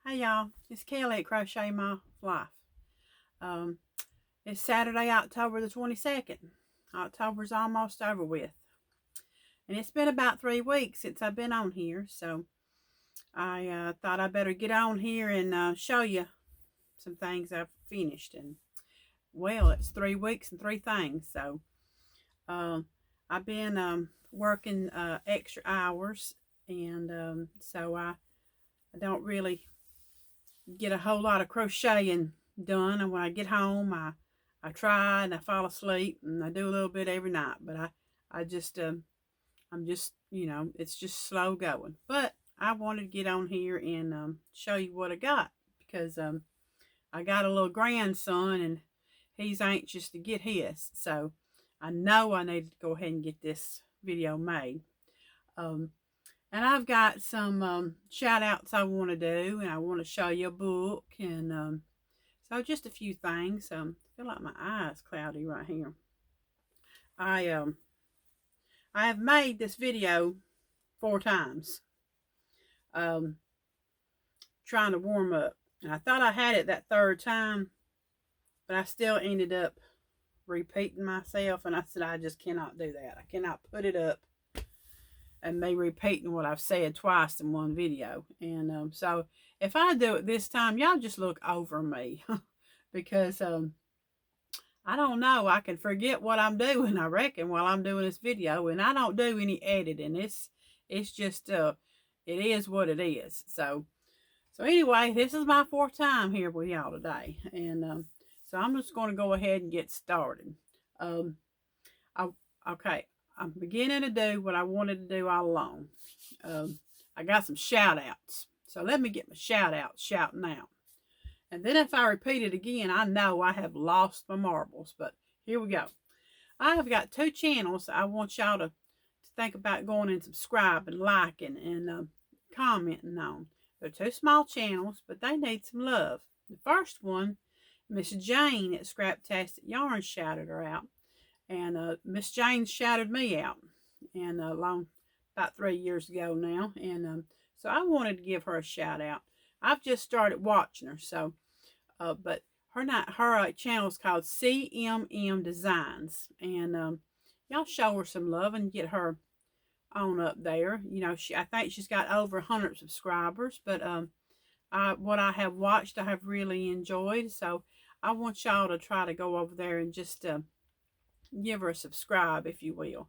Hey y'all, it's Kelly at Crochet My Life. Um, it's Saturday, October the 22nd. October's almost over with. And it's been about 3 weeks since I've been on here, so I thought I better get on here and show you some things I've finished. And well, it's 3 weeks and three things, so I've been working extra hours, and so I don't really get a whole lot of crocheting done. And when I get home, I try and I fall asleep, and I do a little bit every night. But I just I'm just, it's just slow going. But I wanted to get on here and show you what I got, because I got a little grandson and he's anxious to get his. So I know I need to go ahead and get this video made. And I've got some shout outs I want to do, and I want to show you a book, and so just a few things. I feel like my eye is cloudy right here. I have made this video 4 times, trying to warm up, and I thought I had it that third time, but I still ended up repeating myself, and I said I just cannot do that. I cannot put it up and me repeating what I've said twice in one video. And so if I do it this time, y'all just look over me because I don't know, I can forget what I'm doing, I reckon, while I'm doing this video, and I don't do any editing. It's just it is what it is. So anyway, this is my 4th time here with y'all today, and so I'm just going to go ahead and get started. Okay, I'm beginning to do what I wanted to do all along. I got some shout outs. So let me get my shout outs shouting out. And then if I repeat it again, I know I have lost my marbles. But here we go. I have got 2 channels I want y'all to think about going and subscribing, liking, and commenting on. They're 2 small channels, but they need some love. The first one, Miss Jane at Scraptastic Yarn shouted her out. And Miss Jane shouted me out, and about 3 years ago now. And so I wanted to give her a shout out. I've just started watching her, so but her channel is called CMM Designs, and y'all show her some love and get her on up there. I think she's got over 100 subscribers, but what I have watched, I have really enjoyed. So I want y'all to try to go over there and just give her a subscribe, if you will.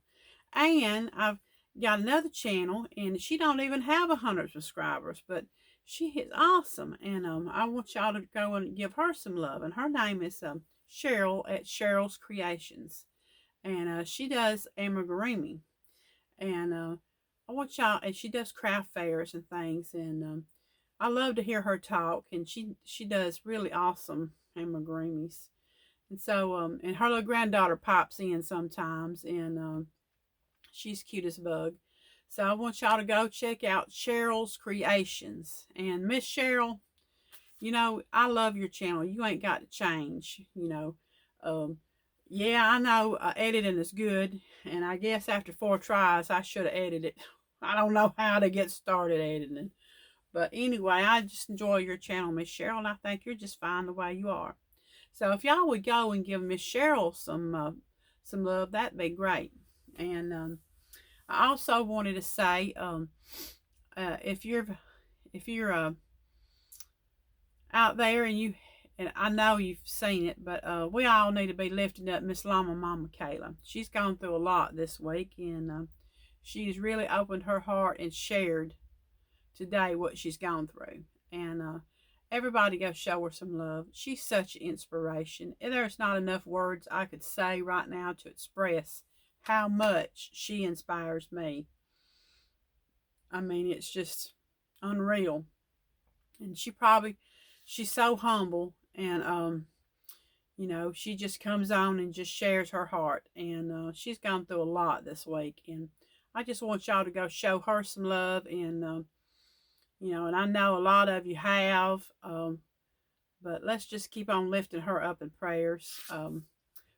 And I've got another channel, and she don't even have 100 subscribers, but she is awesome, and I want y'all to go and give her some love. And her name is Sheryl at Sheryls Creations, and she does amigurumi, and I want y'all, and she does craft fairs and things, and I love to hear her talk, and she does really awesome amigurumis. And so, and her little granddaughter pops in sometimes, and she's cute as a bug. So I want y'all to go check out Sheryls Creations. And Miss Sheryl, I love your channel. You ain't got to change, yeah, I know editing is good, and I guess after 4 tries, I should have edited it. I don't know how to get started editing. But anyway, I just enjoy your channel, Miss Sheryl, and I think you're just fine the way you are. So if y'all would go and give Miss Sheryl some love, that'd be great. And I also wanted to say, if you're out there and I know you've seen it, but we all need to be lifting up Miss Llama Mama Kayla. She's gone through a lot this week, and she's really opened her heart and shared today what she's gone through. And everybody go show her some love. She's such an inspiration. There's not enough words I could say right now to express how much she inspires me. I mean, it's just unreal. And she's so humble, and she just comes on and just shares her heart. And she's gone through a lot this week, and I just want y'all to go show her some love. And and I know a lot of you have, but let's just keep on lifting her up in prayers.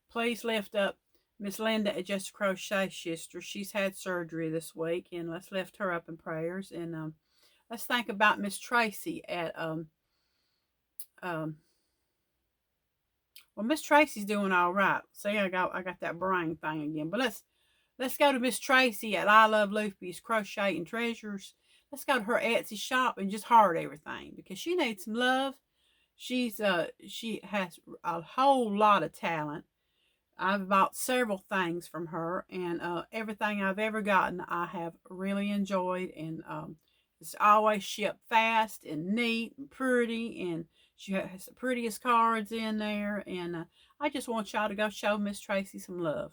Please lift up Miss Linda at Just a Crochet Sister. She's had surgery this week, and let's lift her up in prayers. And let's think about Miss Tracy at um well, Miss Tracy's doing all right. See, I got that brain thing again. But let's go to Miss Tracy at I Love Luffy's Crochet and Treasures. Let's go to her Etsy shop and just heart everything because she needs some love. She has a whole lot of talent. I've bought several things from her, and everything I've ever gotten, I have really enjoyed, and it's always shipped fast and neat and pretty, and she has the prettiest cards in there, and I just want y'all to go show Miss Tracy some love.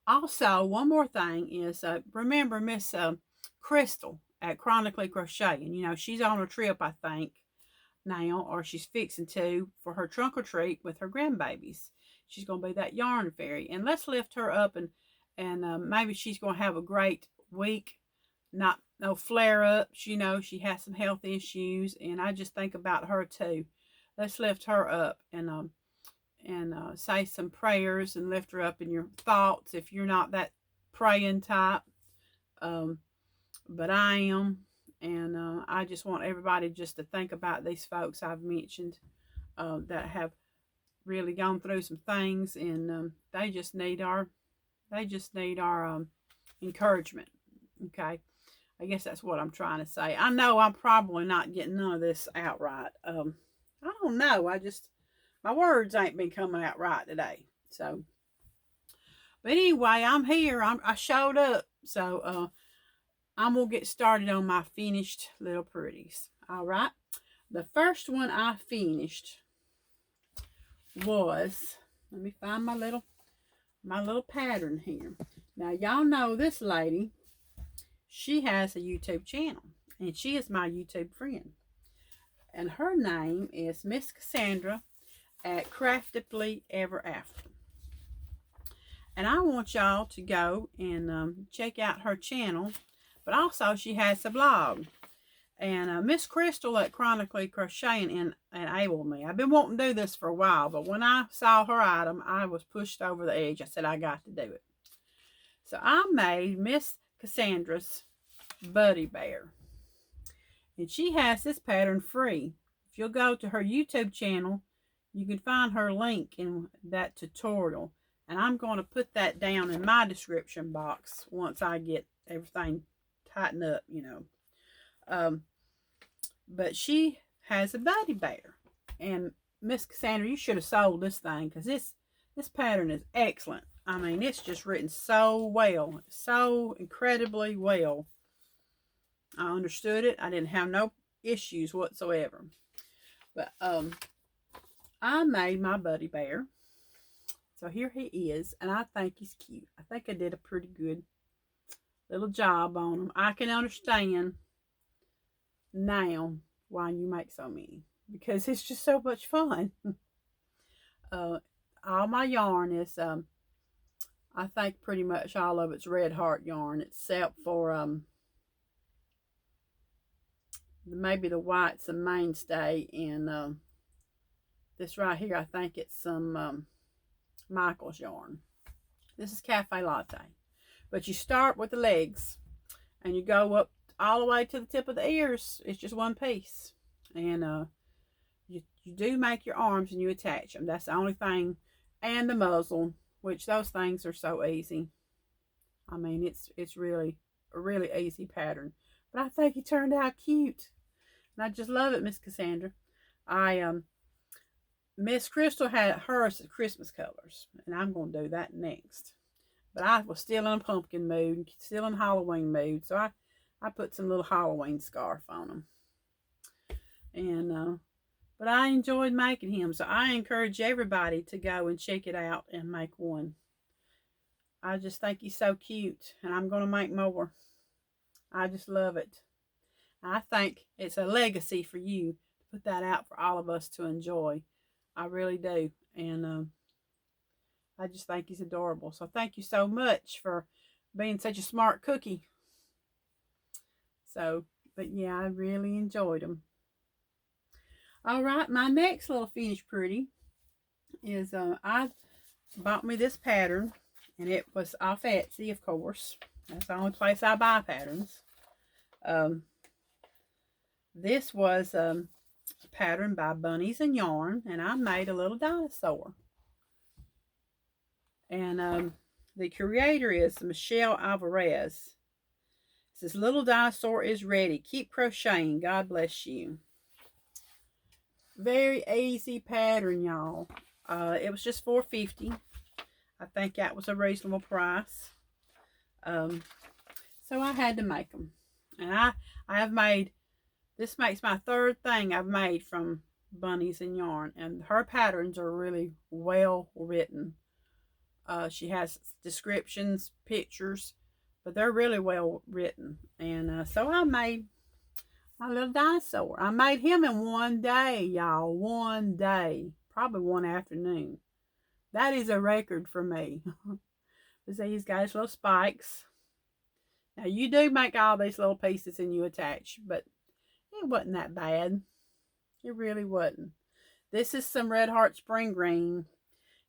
Also, one more thing is, remember Miss Crystal at Chronically Crocheting. You know, she's on a trip, I think, now, or she's fixing to for her trunk or treat with her grandbabies. She's going to be that yarn fairy, and let's lift her up, and maybe she's going to have a great week. Not no flare ups. You know, she has some health issues, and I just think about her too. Let's lift her up and say some prayers and lift her up in your thoughts if you're not that praying type. But I am. And I just want everybody just to think about these folks I've mentioned that have really gone through some things, and they just need our encouragement. Okay, I guess that's what I'm trying to say. I know I'm probably not getting none of this out right. I don't know. My words ain't been coming out right today. So, but anyway, I'm here. I showed up. So I'm going to get started on my finished little pretties. All right. The first one I finished was, let me find my little pattern here. Now, y'all know this lady. She has a YouTube channel, and she is my YouTube friend. And her name is Miss Cassandra at Craftably Ever After. And I want y'all to go and check out her channel. But also, she has a blog. And Miss Crystal at Chronically Crocheting enabled me. I've been wanting to do this for a while, but when I saw her item, I was pushed over the edge. I said, I got to do it. So I made Miss Cassandra's Buddy Bear. And she has this pattern free. If you'll go to her YouTube channel, you can find her link in that tutorial. And I'm going to put that down in my description box once I get everything tightened up, you know. But she has a Buddy Bear. And Miss Cassandra, you should have sold this thing because this pattern is excellent. I mean, it's just written so well. So incredibly well. I understood it. I didn't have no issues whatsoever. But I made my Buddy Bear. So here he is. And I think he's cute. I think I did a pretty good little job on him. I can understand now why you make so many, because it's just so much fun. All my yarn is I think pretty much all of it's Red Heart yarn, except for maybe the white's a mainstay, and this right here, I think it's some Michael's yarn. This is Cafe Latte. But you start with the legs and you go up all the way to the tip of the ears. It's just one piece. And you do make your arms and you attach them. That's the only thing. And the muzzle, which those things are so easy. I mean, it's really a really easy pattern. But I think it turned out cute. And I just love it, Miss Cassandra. Miss Crystal had hers Christmas colors. And I'm going to do that next. But I was still in a pumpkin mood, still in Halloween mood. So I put some little Halloween scarf on them. And, but I enjoyed making him. So I encourage everybody to go and check it out and make one. I just think he's so cute. And I'm going to make more. I just love it. I think it's a legacy for you to put that out for all of us to enjoy. I really do. And, I just think he's adorable. So thank you so much for being such a smart cookie. So, but yeah, I really enjoyed them. All right, my next little finished pretty is I bought me this pattern, and it was off Etsy, of course. That's the only place I buy patterns. This was pattern by Bunnies and Yarn, and I made a little dinosaur. And the creator is Michelle Alvarez. It says, "Little dinosaur is ready. Keep crocheting. God bless you." Very easy pattern, y'all. It was just $4.50. I think that was a reasonable price. So I had to make them. And I have made, this makes my third thing I've made from Bunnies and Yarn. And her patterns are really well written. She has descriptions, pictures, but they're really well written. And so I made my little dinosaur. I made him in one day, y'all. One day. Probably one afternoon. That is a record for me. See, he's got his little spikes. Now, you do make all these little pieces and you attach, but it wasn't that bad. It really wasn't. This is some Red Heart Spring Green,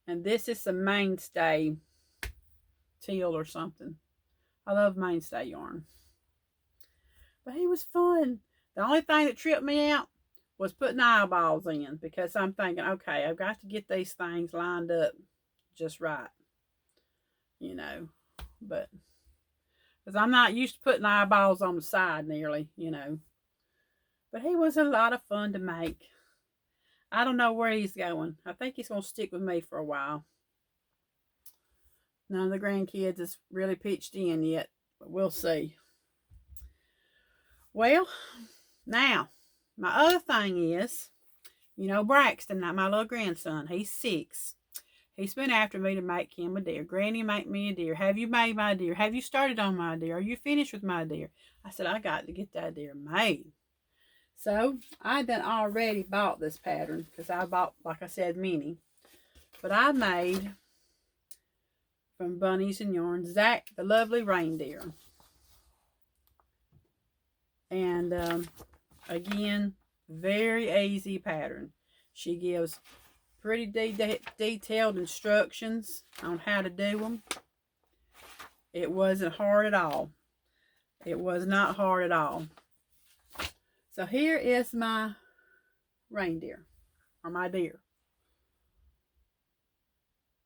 and this is some Mainstay teal or something. I love Mainstay yarn. But he was fun. The only thing that tripped me out was putting eyeballs in, because I'm thinking, okay, I've got to get these things lined up just right. You know, but because I'm not used to putting eyeballs on the side nearly, you know. But he was a lot of fun to make. I don't know where he's going. I think he's going to stick with me for a while. None of the grandkids has really pitched in yet, but we'll see. Well, now, my other thing is, you know, Braxton, my little grandson, he's 6. He's been after me to make him a deer. Granny, make me a deer. Have you made my deer? Have you started on my deer? Are you finished with my deer? I said, I got to get that deer made. So, I done already bought this pattern, because I bought, like I said, many. But I made, from Bunnies and Yarn, Zach, the lovely reindeer. And, again, very easy pattern. She gives pretty detailed instructions on how to do them. It wasn't hard at all. It was not hard at all. So here is my reindeer, or my deer.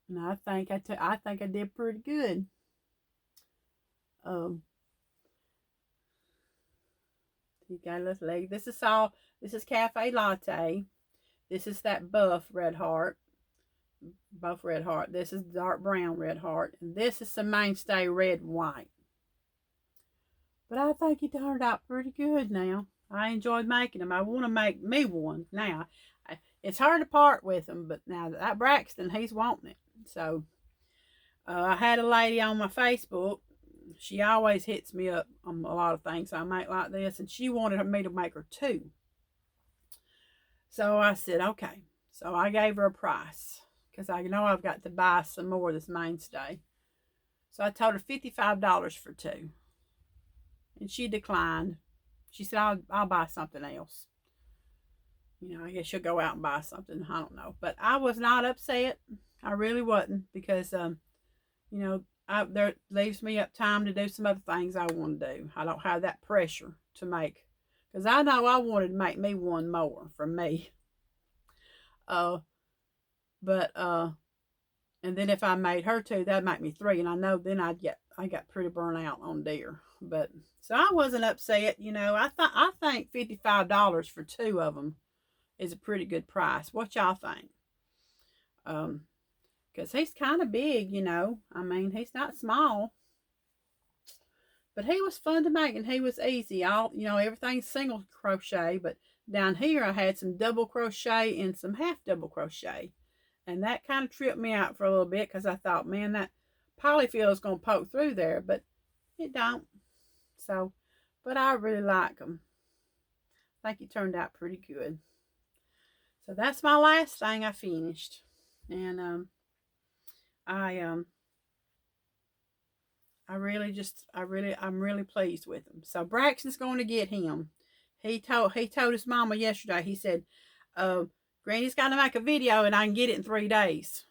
And I think I did pretty good. You got a little leg. This is Cafe Latte. This is that buff Red Heart. Buff Red Heart. This is dark brown Red Heart. And this is some Mainstay Red and White. But I think he turned out pretty good now. I enjoyed making them. I want to make me one now. It's hard to part with them, but now that Braxton, he's wanting it. So, I had a lady on my Facebook. She always hits me up on a lot of things I make like this, and she wanted me to make her 2. So I said, okay. So I gave her a price, because I know I've got to buy some more of this Mainstay. So I told her $55 for 2. And she declined. She said, I'll buy something else. You know, I guess she'll go out and buy something. I don't know. But I was not upset. I really wasn't, because, you know, there leaves me up time to do some other things I want to do. I don't have that pressure to make, because I know I wanted to make me one more for me. And then if I made her 2, that'd make me 3, and I know then I got pretty burnt out on deer. But so I wasn't upset, you know. I think $55 for 2 of them is a pretty good price. What y'all think? Because he's kind of big, you know. I mean, he's not small. But he was fun to make, and he was easy. You know, everything's single crochet, but down here I had some double crochet and some half double crochet. And that kind of tripped me out for a little bit, because I thought, man, that polyfill is going to poke through there, but it don't. So, but I really like them. I think it turned out pretty good. So that's my last thing I finished. And I'm really pleased with him. So Braxton's going to get him. He told his mama yesterday, he said, Granny's got to make a video and I can get it in 3 days.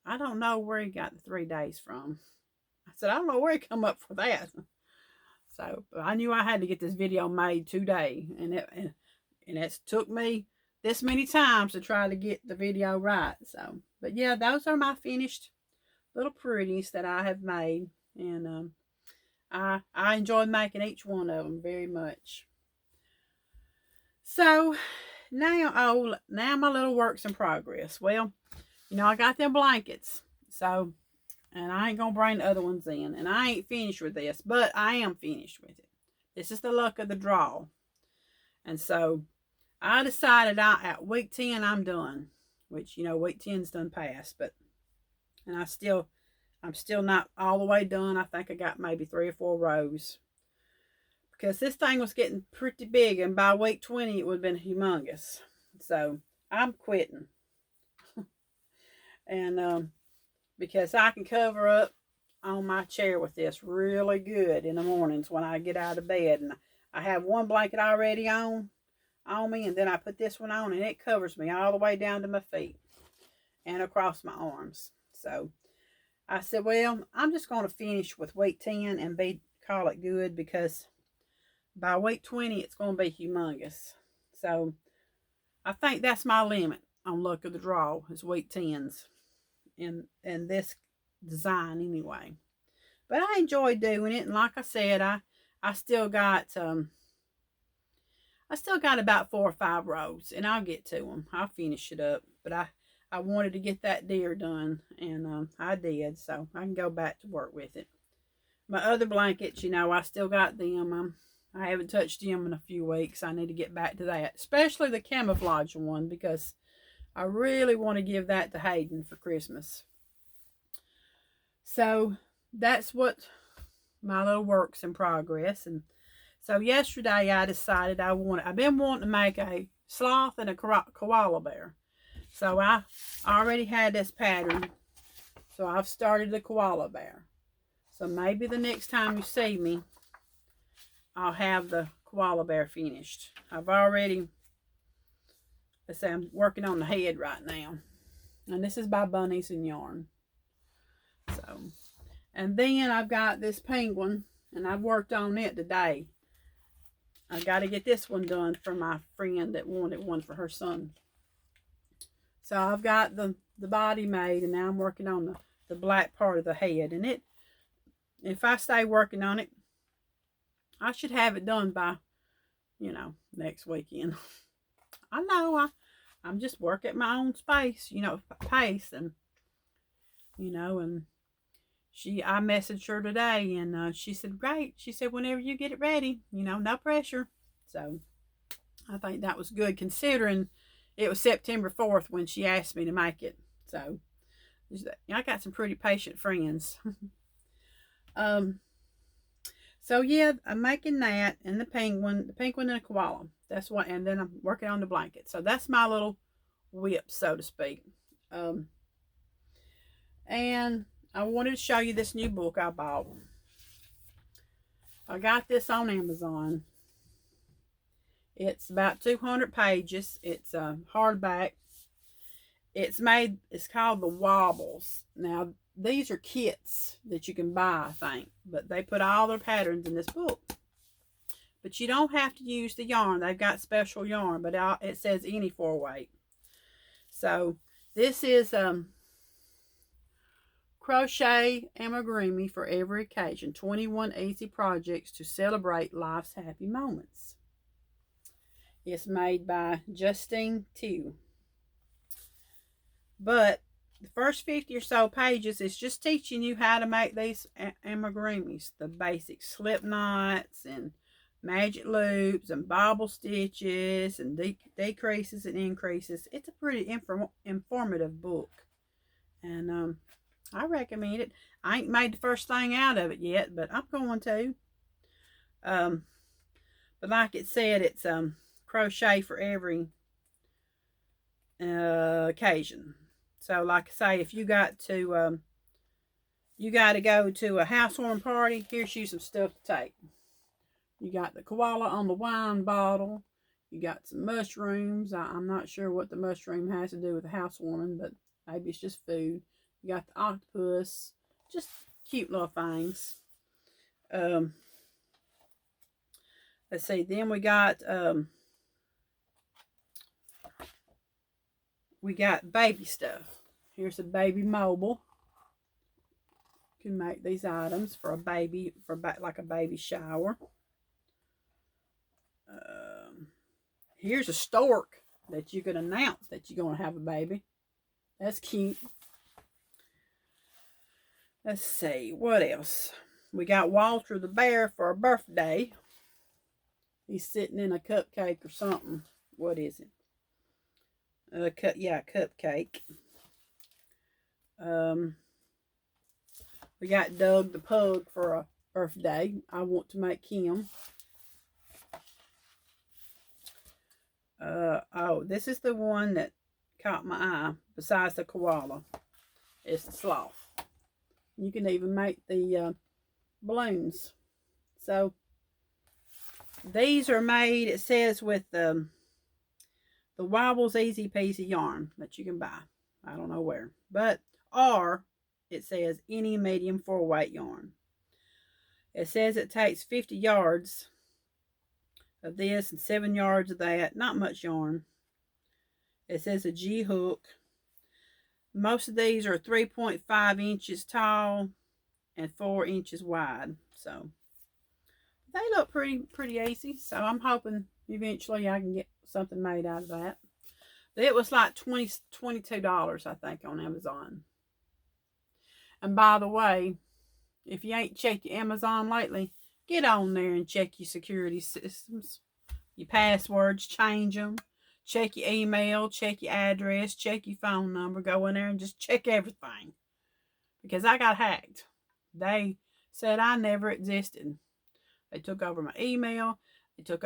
I don't know where he got the 3 days from. I said, I don't know where he come up for that. So I knew I had to get this video made today. And And it's took me this many times to try to get the video right. So, but yeah, those are my finished little pretties that I have made. And I enjoyed making each one of them very much. So now my little works in progress. Well, you know, I got them blankets. So, and I ain't gonna bring the other ones in. And I ain't finished with this, but I am finished with it. This is the luck of the draw. And so I decided at week 10 I'm done. Which, you know, week 10's done past, but and I'm still not all the way done. I think I got maybe 3 or 4 rows. Because this thing was getting pretty big, and by week 20 it would have been humongous. So I'm quitting. And because I can cover up on my chair with this really good in the mornings when I get out of bed. And I have one blanket already on me, and then I put this one on, and it covers me all the way down to my feet and across my arms. So I said, well, I'm just going to finish with week 10 and call it good, because by week 20, it's going to be humongous. So I think that's my limit on luck of the draw, is week 10s in this design anyway. But I enjoy doing it, and like I said, I still got about 4 or 5 rows, and I'll get to them. I'll finish it up. But I wanted to get that deer done, and I did, so I can go back to work with it. My other blankets, you know, I still got them. I haven't touched them in a few weeks. I need to get back to that, especially the camouflage one, because I really want to give that to Hayden for Christmas. So that's what my little work's in progress. And so yesterday I decided I've been wanting to make a sloth and a koala bear. So I already had this pattern. So I've started the koala bear. So maybe the next time you see me, I'll have the koala bear finished. I've already, let's say, I'm working on the head right now. And this is by Bunnies and Yarn. So, and then I've got this penguin, and I've worked on it today. I got to get this one done for my friend that wanted one for her son. So I've got the body made, and now I'm working on the black part of the head. And if I stay working on it, I should have it done by, you know, next weekend. I know I'm just working at my own pace, and, you know, and I messaged her today, and she said, great. She said, whenever you get it ready, you know, no pressure. So I think that was good, considering it was September 4th when she asked me to make it. So I got some pretty patient friends. So yeah, I'm making that, and the penguin and the koala. That's what, and then I'm working on the blanket. So that's my little whip, so to speak. And I wanted to show you this new book I bought. I got this on Amazon. It's about 200 pages. It's hardback. It's called The Wobbles. Now, these are kits that you can buy, I think. But they put all their patterns in this book. But you don't have to use the yarn. They've got special yarn, but it says any 4-weight. So, this is Crochet Amigurumi for every occasion. 21 easy projects to celebrate life's happy moments. It's made by Justine Tew. But the first 50 or so pages is just teaching you how to make these amigurumis. The basic slip knots and magic loops and bobble stitches and decreases and increases. It's a pretty informative book. And I recommend it. I ain't made the first thing out of it yet, but I'm going to. But like it said, it's crochet for every occasion. So like I say, if you got to go to a housewarming party, here's you some stuff to take. You got the koala on the wine bottle. You got some mushrooms. I'm not sure what the mushroom has to do with the housewarming, but maybe it's just food. You got the octopus. Just cute little things. Let's see. Then we got we got baby stuff. Here's a baby mobile. You can make these items for a baby, like a baby shower. Here's a stork that you can announce that you're going to have a baby. That's cute. Let's see, what else? We got Walter the bear for a birthday. He's sitting in a cupcake or something. What is it? Cupcake. We got Doug the pug for a birthday. I want to make him. Oh, this is the one that caught my eye besides the koala. It's the sloth. You can even make the balloons. So these are made, it says, with the Wobbles Easy Peasy yarn that you can buy. I don't know where. But, or it says any medium 4-weight yarn. It says it takes 50 yards of this and 7 yards of that. Not much yarn. It says a G hook. Most of these are 3.5 inches tall and 4 inches wide. So they look pretty easy. So I'm hoping eventually I can get something made out of that. But it was like $22, I think, on Amazon. And by the way, if you ain't checked your Amazon lately, get on there and check your security systems. Your passwords, change them. Check your email, check your address, check your phone number. Go in there and just check everything. Because I got hacked. They said I never existed. They took over my email. They took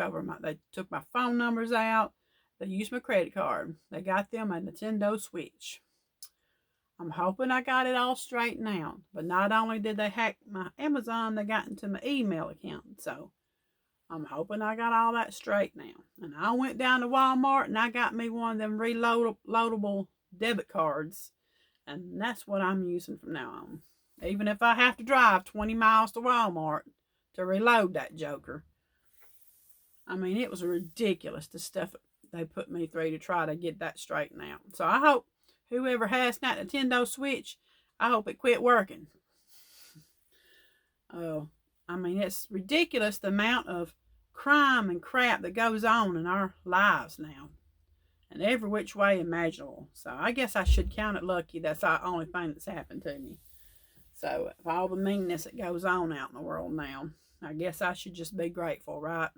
my phone numbers out. They used my credit card. They got them a Nintendo Switch. I'm hoping I got it all straightened out. But not only did they hack my Amazon, they got into my email account. So I'm hoping I got all that straight now. And I went down to Walmart and I got me one of them reloadable debit cards. And that's what I'm using from now on. Even if I have to drive 20 miles to Walmart to reload that joker. I mean, it was ridiculous, the stuff they put me through to try to get that straightened out. So I hope whoever has that Nintendo Switch, I hope it quit working. Oh. I mean, it's ridiculous the amount of crime and crap that goes on in our lives now. And every which way imaginable. So I guess I should count it lucky that's the only thing that's happened to me. So for all the meanness that goes on out in the world now, I guess I should just be grateful, right?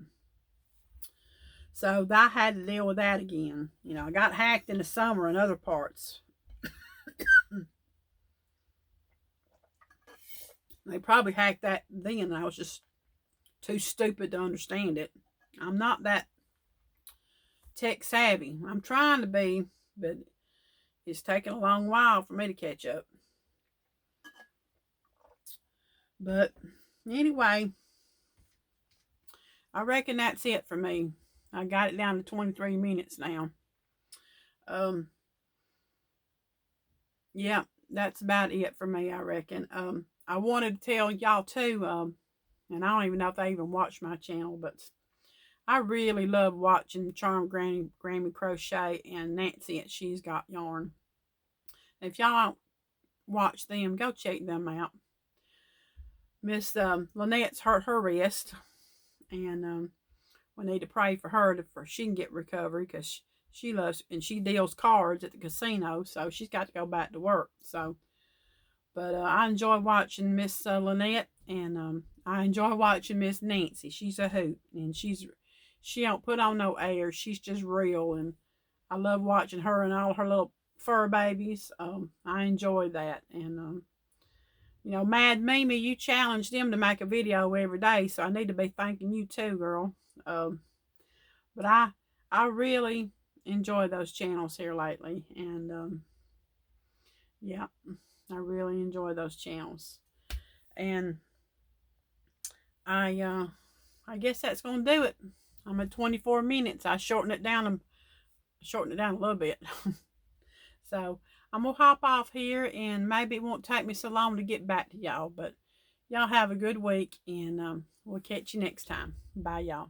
So I had to deal with that again. You know, I got hacked in the summer in other parts. They probably hacked that then, and I was just too stupid to understand it. I'm not that tech savvy. I'm trying to be, but it's taken a long while for me to catch up. But anyway, I reckon that's it for me. I got it down to 23 minutes now. Yeah, that's about it for me, I reckon. I wanted to tell y'all too, and I don't even know if they even watch my channel, but I really love watching Charmed Grammy Crochet and Nancy at She's Got Yarn. If y'all don't watch them, go check them out. Miss Lynette's hurt her wrist, and we need to pray for her for she can get recovery, because she loves, and she deals cards at the casino, so she's got to go back to work. So. But I enjoy watching Miss Lynette, and I enjoy watching Miss Nancy. She's a hoot, and she don't put on no airs. She's just real, and I love watching her and all her little fur babies. I enjoy that, and you know, Mad Mimi, you challenged them to make a video every day, so I need to be thanking you too, girl. But I really enjoy those channels here lately, and yeah. I really enjoy those channels. And I guess that's going to do it. I'm at 24 minutes. I shortened it down a little bit. So I'm going to hop off here, and maybe it won't take me so long to get back to y'all. But y'all have a good week, and we'll catch you next time. Bye, y'all.